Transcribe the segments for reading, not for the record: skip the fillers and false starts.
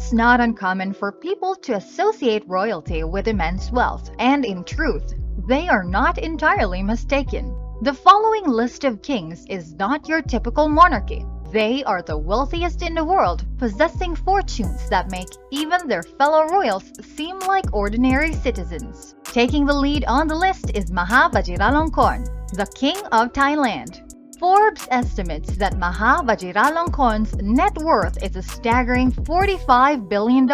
It's not uncommon for people to associate royalty with immense wealth, and in truth, they are not entirely mistaken. The following list of kings is not your typical monarchy. They are the wealthiest in the world, possessing fortunes that make even their fellow royals seem like ordinary citizens. Taking the lead on the list is Maha Vajiralongkorn, the King of Thailand. Forbes estimates that Maha Vajiralongkorn's net worth is a staggering $45 billion,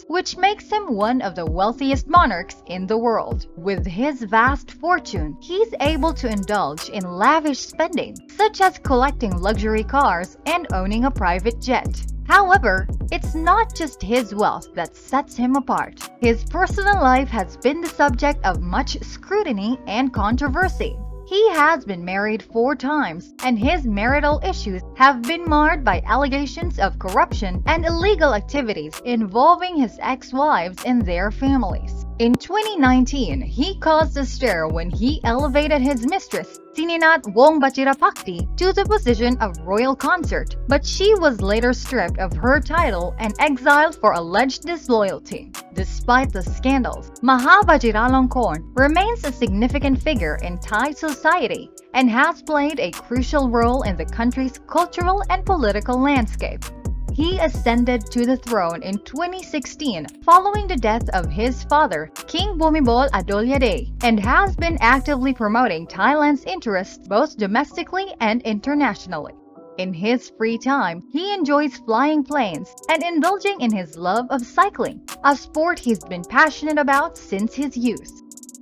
which makes him one of the wealthiest monarchs in the world. With his vast fortune, he's able to indulge in lavish spending, such as collecting luxury cars and owning a private jet. However, it's not just his wealth that sets him apart. His personal life has been the subject of much scrutiny and controversy. He has been married 4 times, and his marital issues have been marred by allegations of corruption and illegal activities involving his ex-wives and their families. In 2019, he caused a stir when he elevated his mistress, Sininat Wong Bachirapakti, to the position of royal consort, but she was later stripped of her title and exiled for alleged disloyalty. Despite the scandals, Maha Vajiralongkorn remains a significant figure in Thai society and has played a crucial role in the country's cultural and political landscape. He ascended to the throne in 2016 following the death of his father, King Bhumibol Adulyadej, and has been actively promoting Thailand's interests both domestically and internationally. In his free time, he enjoys flying planes and indulging in his love of cycling, a sport he's been passionate about since his youth.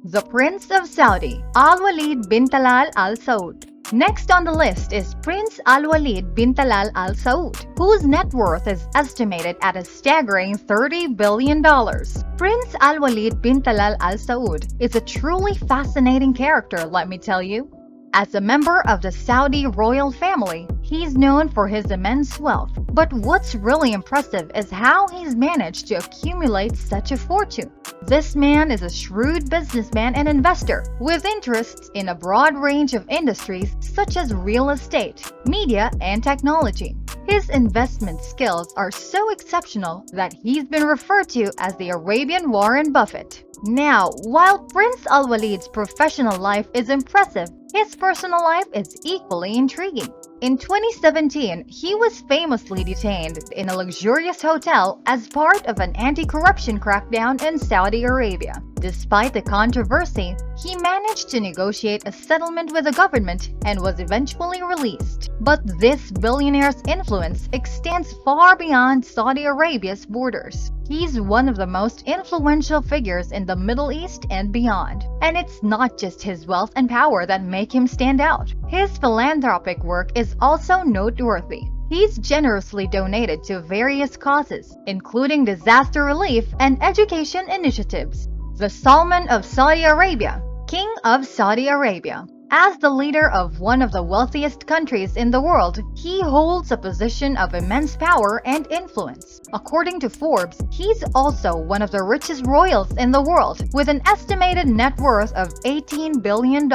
The Prince of Saudi, Al-Walid bin Talal Al Saud. Next on the list is Prince Al-Walid bin Talal Al Saud, whose net worth is estimated at a staggering $30 billion. Prince Al-Walid bin Talal Al Saud is a truly fascinating character, let me tell you. As a member of the Saudi royal family, he's known for his immense wealth. But what's really impressive is how he's managed to accumulate such a fortune. This man is a shrewd businessman and investor with interests in a broad range of industries such as real estate, media, and technology. His investment skills are so exceptional that he's been referred to as the Arabian Warren Buffett. Now, while Prince Al-Walid's professional life is impressive, his personal life is equally intriguing. In 2017, he was famously detained in a luxurious hotel as part of an anti-corruption crackdown in Saudi Arabia. Despite the controversy, he managed to negotiate a settlement with the government and was eventually released. But this billionaire's influence extends far beyond Saudi Arabia's borders. He's one of the most influential figures in the Middle East and beyond. And it's not just his wealth and power that make him stand out. His philanthropic work is also noteworthy. He's generously donated to various causes, including disaster relief and education initiatives. The Salman of Saudi Arabia, King of Saudi Arabia. As the leader of one of the wealthiest countries in the world, he holds a position of immense power and influence. According to Forbes, he's also one of the richest royals in the world, with an estimated net worth of $18 billion.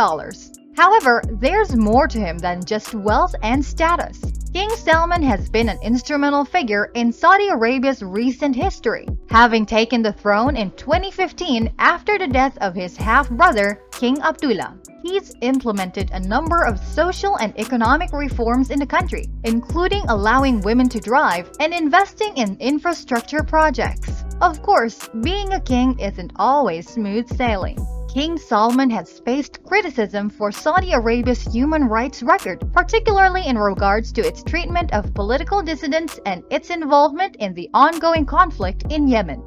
However, there's more to him than just wealth and status. King Salman has been an instrumental figure in Saudi Arabia's recent history, having taken the throne in 2015 after the death of his half-brother, King Abdullah. He's implemented a number of social and economic reforms in the country, including allowing women to drive and investing in infrastructure projects. Of course, being a king isn't always smooth sailing. King Salman has faced criticism for Saudi Arabia's human rights record, particularly in regards to its treatment of political dissidents and its involvement in the ongoing conflict in Yemen.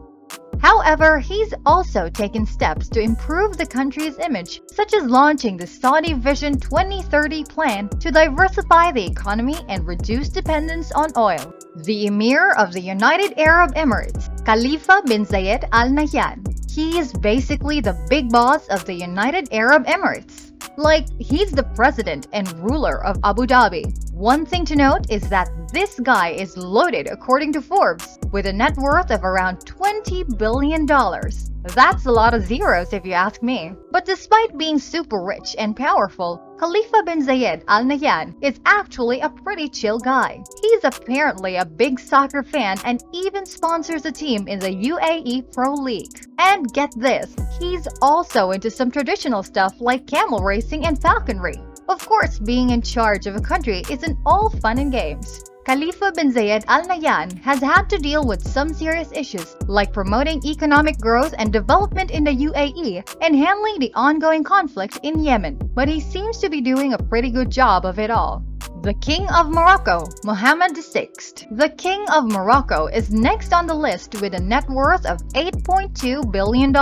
However, he's also taken steps to improve the country's image, such as launching the Saudi Vision 2030 plan to diversify the economy and reduce dependence on oil. The Emir of the United Arab Emirates, Khalifa bin Zayed Al Nahyan. He is basically the big boss of the United Arab Emirates. Like, he's the president and ruler of Abu Dhabi. One thing to note is that this guy is loaded according to Forbes, with a net worth of around $20 billion. That's a lot of zeros if you ask me. But despite being super rich and powerful, Khalifa bin Zayed Al Nahyan is actually a pretty chill guy. He's apparently a big soccer fan and even sponsors a team in the UAE Pro League. And get this, he's also into some traditional stuff like camel racing and falconry. Of course, being in charge of a country isn't all fun and games. Khalifa bin Zayed Al Nahyan has had to deal with some serious issues like promoting economic growth and development in the UAE and handling the ongoing conflict in Yemen, but he seems to be doing a pretty good job of it all. The King of Morocco, Mohammed VI. The King of Morocco is next on the list with a net worth of $8.2 billion.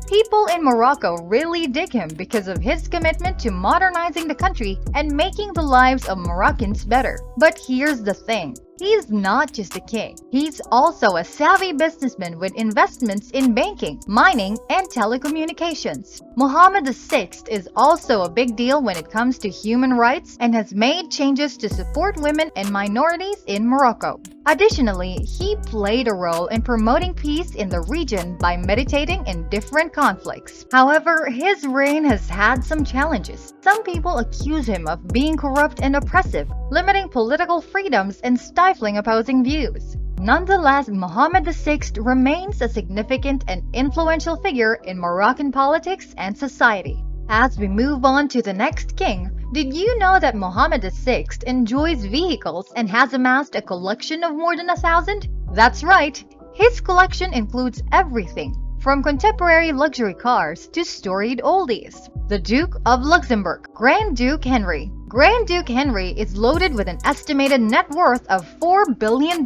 People in Morocco really dig him because of his commitment to modernizing the country and making the lives of Moroccans better. But here's the thing. He's not just a king. He's also a savvy businessman with investments in banking, mining, and telecommunications. Mohammed VI is also a big deal when it comes to human rights and has made changes to support women and minorities in Morocco. Additionally, he played a role in promoting peace in the region by meditating in different conflicts. However, his reign has had some challenges. Some people accuse him of being corrupt and oppressive, limiting political freedoms and stifling opposing views. Nonetheless, Mohammed VI remains a significant and influential figure in Moroccan politics and society. As we move on to the next king, did you know that Mohammed VI enjoys vehicles and has amassed a collection of more than 1,000? That's right! His collection includes everything, from contemporary luxury cars to storied oldies. The Duke of Luxembourg, Grand Duke Henry. Grand Duke Henry is loaded with an estimated net worth of $4 billion,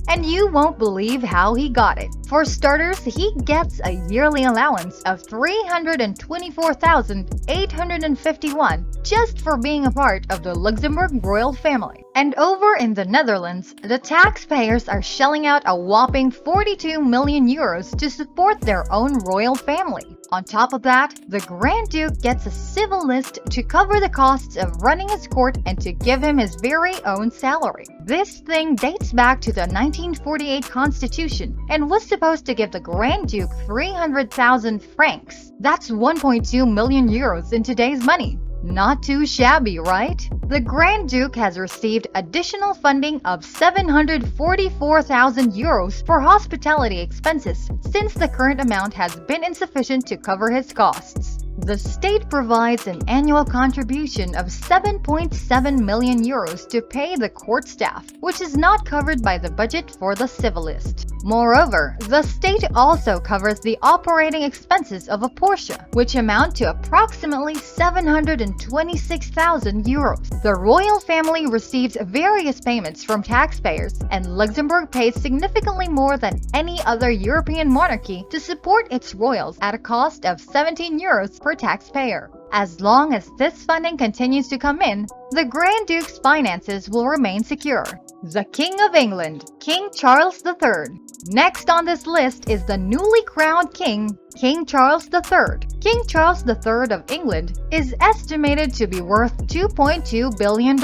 and you won't believe how he got it. For starters, he gets a yearly allowance of $324,851 just for being a part of the Luxembourg royal family. And over in the Netherlands, the taxpayers are shelling out a whopping 42 million euros to support their own royal family. On top of that, the Grand Duke gets a civil list to cover the costs of running his court and to give him his very own salary. This thing dates back to the 1948 Constitution and was supposed to give the Grand Duke 300,000 francs. That's 1.2 million euros in today's money. Not too shabby, right? The Grand Duke has received additional funding of 744,000 euros for hospitality expenses since the current amount has been insufficient to cover his costs. The state provides an annual contribution of 7.7 million euros to pay the court staff, which is not covered by the budget for the civil list. Moreover, the state also covers the operating expenses of a Porsche, which amount to approximately 726,000 euros. The royal family receives various payments from taxpayers, and Luxembourg pays significantly more than any other European monarchy to support its royals at a cost of 17 euros per taxpayer. As long as this funding continues to come in, the Grand Duke's finances will remain secure. The King of England, King Charles III. Next on this list is the newly crowned king, King Charles III. King Charles III of England is estimated to be worth $2.2 billion.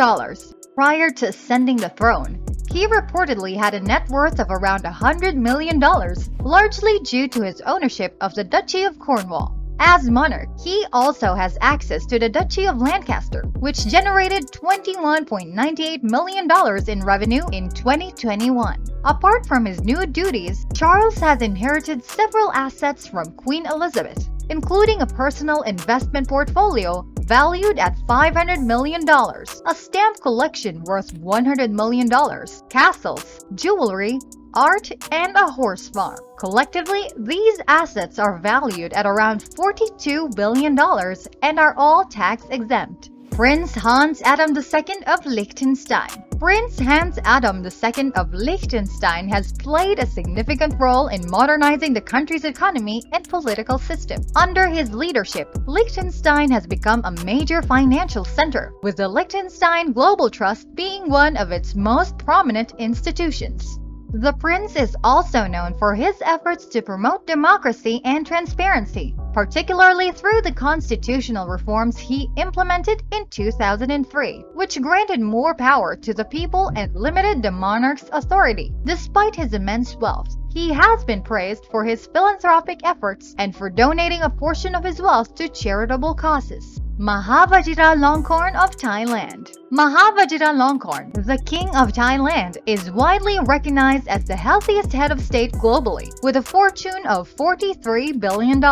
Prior to ascending the throne, he reportedly had a net worth of around $100 million, largely due to his ownership of the Duchy of Cornwall. As monarch, he also has access to the Duchy of Lancaster, which generated $21.98 million in revenue in 2021. Apart from his new duties, Charles has inherited several assets from Queen Elizabeth, including a personal investment portfolio valued at $500 million, a stamp collection worth $100 million, castles, jewelry, art, and a horse farm. Collectively, these assets are valued at around $42 billion and are all tax-exempt. Prince Hans Adam II of Liechtenstein. Prince Hans Adam II of Liechtenstein has played a significant role in modernizing the country's economy and political system. Under his leadership, Liechtenstein has become a major financial center, with the Liechtenstein Global Trust being one of its most prominent institutions. The prince is also known for his efforts to promote democracy and transparency, particularly through the constitutional reforms he implemented in 2003, which granted more power to the people and limited the monarch's authority. Despite his immense wealth, he has been praised for his philanthropic efforts and for donating a portion of his wealth to charitable causes. Maha Vajiralongkorn of Thailand. Maha Vajiralongkorn, the King of Thailand, is widely recognized as the healthiest head of state globally, with a fortune of $43 billion.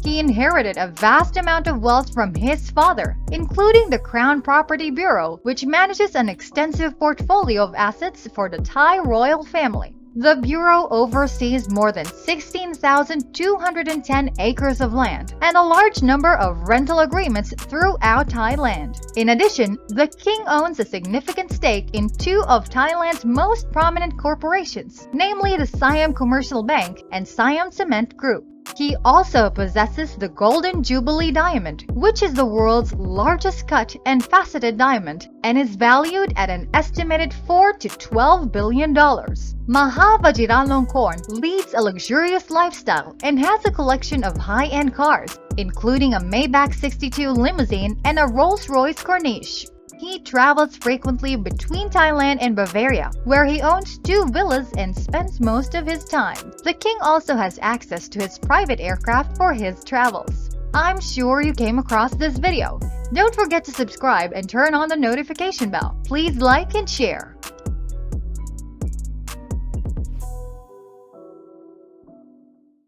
He inherited a vast amount of wealth from his father, including the Crown Property Bureau, which manages an extensive portfolio of assets for the Thai royal family. The Bureau oversees more than 16,210 acres of land and a large number of rental agreements throughout Thailand. In addition, the king owns a significant stake in two of Thailand's most prominent corporations, namely the Siam Commercial Bank and Siam Cement Group. He also possesses the Golden Jubilee diamond, which is the world's largest cut and faceted diamond and is valued at an estimated $4 to $12 billion. Maha Vajiralongkorn leads a luxurious lifestyle and has a collection of high-end cars, including a Maybach 62 limousine and a Rolls-Royce Corniche. He travels frequently between Thailand and Bavaria, where he owns 2 villas and spends most of his time. The king also has access to his private aircraft for his travels. I'm sure you came across this video. Don't forget to subscribe and turn on the notification bell. Please like and share.